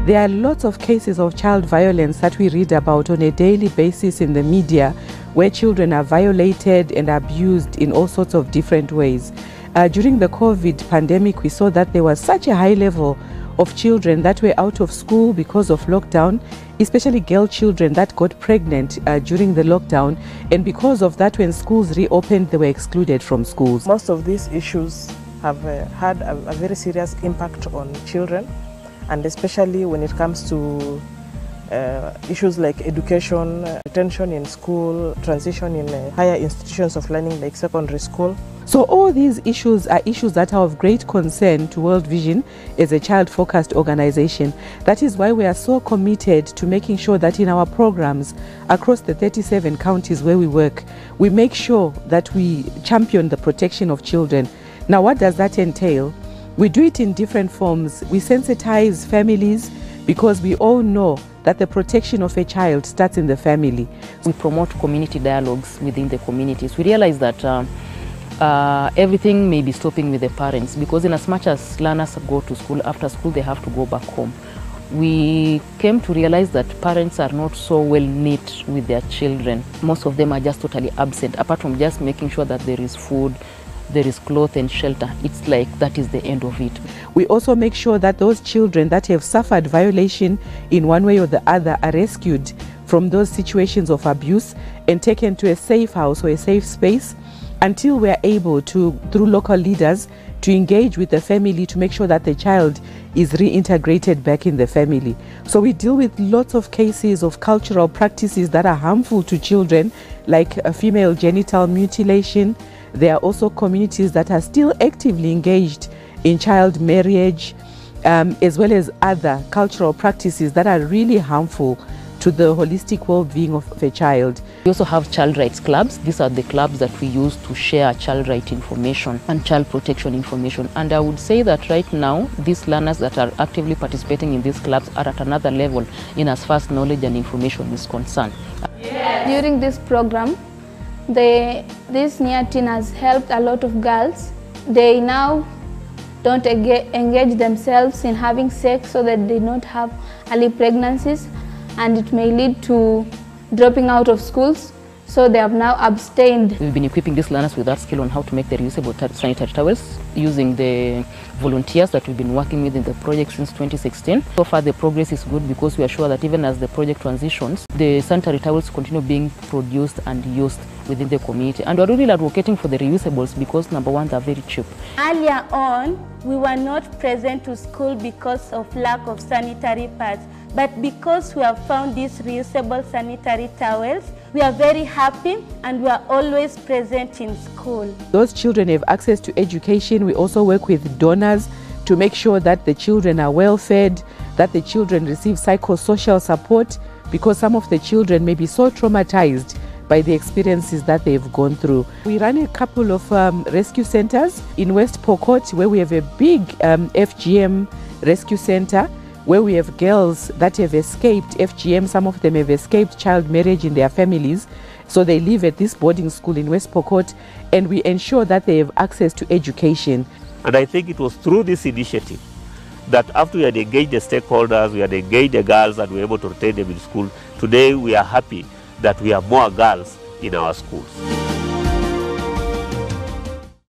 There are lots of cases of child violence that we read about on a daily basis in the media, where children are violated and abused in all sorts of different ways. During the COVID pandemic, we saw that there was such a high level of children that were out of school because of lockdown, especially girl children that got pregnant during the lockdown, and because of that, when schools reopened, they were excluded from schools. Most of these issues have had a very serious impact on children, and especially when it comes to issues like education, retention in school, transition in higher institutions of learning like secondary school. So all these issues are issues that are of great concern to World Vision as a child-focused organization. That is why we are so committed to making sure that in our programs across the 37 counties where we work, we make sure that we champion the protection of children. Now, what does that entail? We do it in different forms. We sensitize families because we all know that the protection of a child starts in the family. We promote community dialogues within the communities. We realize that everything may be stopping with the parents, because in as much as learners go to school, after school they have to go back home. We came to realize that parents are not so well knit with their children. Most of them are just totally absent, apart from just making sure that there is food, there is cloth and shelter. It's like that is the end of it. We also make sure that those children that have suffered violation in one way or the other are rescued from those situations of abuse and taken to a safe house or a safe space until we are able to, through local leaders, to engage with the family to make sure that the child is reintegrated back in the family. So we deal with lots of cases of cultural practices that are harmful to children, like female genital mutilation. There are also communities that are still actively engaged in child marriage, as well as other cultural practices that are really harmful to the holistic well-being of a child. We also have child rights clubs. These are the clubs that we use to share child right information and child protection information. And I would say that right now, these learners that are actively participating in these clubs are at another level in as far as knowledge and information is concerned. Yes. During this program, this near teen has helped a lot of girls. They now don't engage themselves in having sex so that they don't have early pregnancies, and it may lead to dropping out of schools, so they have now abstained. We've been equipping these learners with that skill on how to make the reusable sanitary towels using the volunteers that we've been working with in the project since 2016. So far the progress is good, because we are sure that even as the project transitions, the sanitary towels continue being produced and used within the community. And we're really advocating for the reusables because, number one, they're very cheap. Earlier on, we were not present to school because of lack of sanitary pads. But because we have found these reusable sanitary towels, we are very happy and we are always present in school. Those children have access to education. We also work with donors to make sure that the children are well fed, that the children receive psychosocial support, because some of the children may be so traumatized by the experiences that they've gone through. We run a couple of rescue centers in West Pokot, where we have a big FGM rescue center, where we have girls that have escaped FGM. Some of them have escaped child marriage in their families. So they live at this boarding school in West Pokot, and we ensure that they have access to education. And I think it was through this initiative that after we had engaged the stakeholders, we had engaged the girls, and we were able to retain them in school. Today we are happy that we have more girls in our schools.